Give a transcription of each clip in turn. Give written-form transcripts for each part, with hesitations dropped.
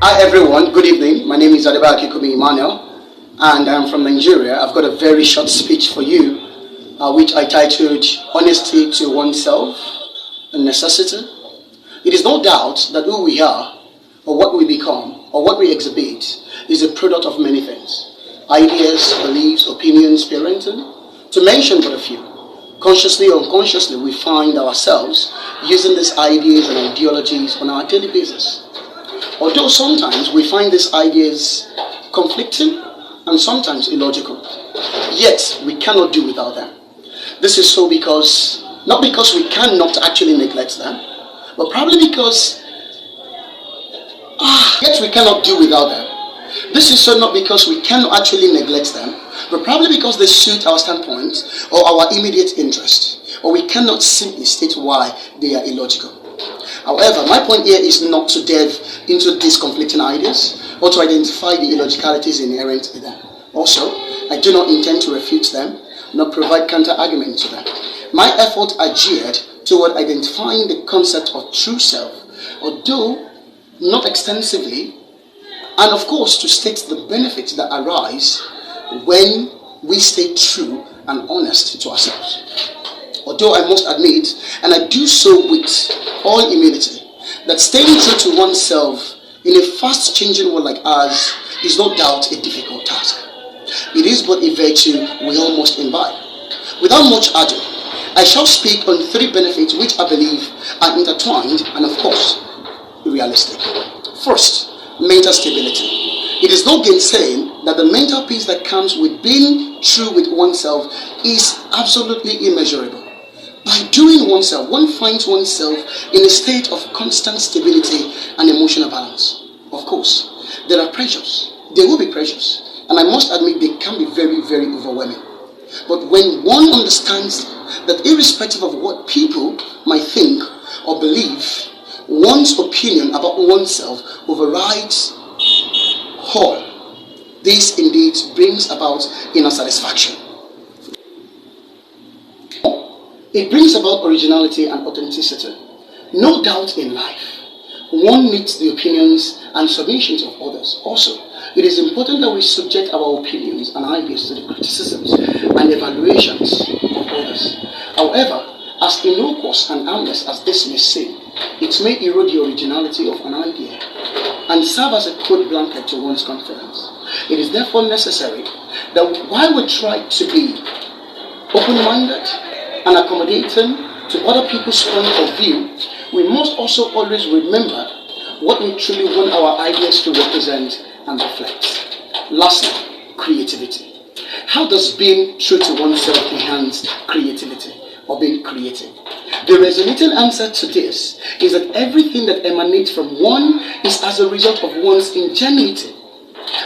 Hi everyone, good evening. My name is Adebayo Akinkunmi Emmanuel, and I'm from Nigeria. I've got a very short speech for you, which I titled Honesty to Oneself, a Necessity. It is no doubt that who we are, or what we become, or what we exhibit, is a product of many things. Ideas, beliefs, opinions, parenting, to mention but a few. Consciously or unconsciously, we find ourselves using these ideas and ideologies on our daily basis. Although sometimes we find these ideas conflicting and sometimes illogical, yet we cannot do without them. This is so because, not because we cannot actually neglect them, but probably because, yet we cannot do without them. This is so not because we cannot actually neglect them, but probably because they suit our standpoint or our immediate interest, or we cannot simply state why they are illogical. However, my point here is not to delve into these conflicting ideas or to identify the illogicalities inherent in them. Also, I do not intend to refute them, nor provide counter-argument to them. My efforts are geared toward identifying the concept of true self, although not extensively, and of course to state the benefits that arise when we stay true and honest to ourselves. Although I must admit, and I do so with all humility, that staying true to oneself in a fast-changing world like ours is no doubt a difficult task. It is but a virtue we all must imbibe. Without much ado, I shall speak on 3 benefits which I believe are intertwined and of course realistic. First, mental stability. It is no gainsaying that the mental peace that comes with being true with oneself is absolutely immeasurable. By doing oneself, one finds oneself in a state of constant stability and emotional balance. Of course, there are pressures. There will be pressures. And I must admit they can be very, very overwhelming. But when one understands that irrespective of what people might think or believe, one's opinion about oneself overrides all, this indeed brings about inner satisfaction. It brings about originality and authenticity. No doubt in life, one needs the opinions and submissions of others. Also, it is important that we subject our opinions and ideas to the criticisms and evaluations of others. However, as innocuous and harmless as this may seem, it may erode the originality of an idea and serve as a coat blanket to one's confidence. It is therefore necessary that while we try to be open-minded and accommodating to other people's point of view, we must also always remember what we truly want our ideas to represent and reflect. Lastly, creativity. How does being true to oneself enhance creativity or being creative? The resonating answer to this is that everything that emanates from one is as a result of one's ingenuity.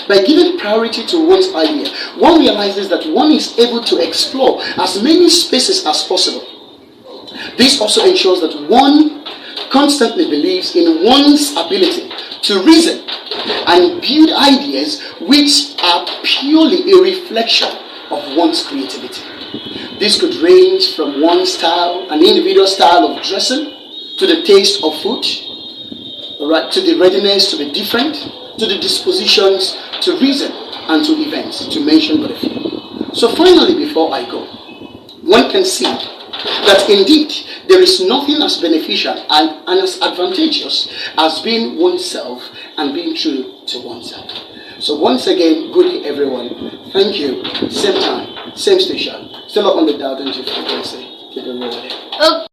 By giving priority to one's idea, one realizes that one is able to explore as many spaces as possible. This also ensures that one constantly believes in one's ability to reason and build ideas which are purely a reflection of one's creativity. This could range from one's style, an individual style of dressing, to the taste of food, right, to the readiness to be different, to the dispositions to reason and to events, to mention but a few. So finally, before I go, one can see that indeed there is nothing as beneficial and as advantageous as being oneself and being true to oneself. So once again, good day everyone. Thank you. Same time, same station. Still up on the dial, don't you frequency. Keep it rolling.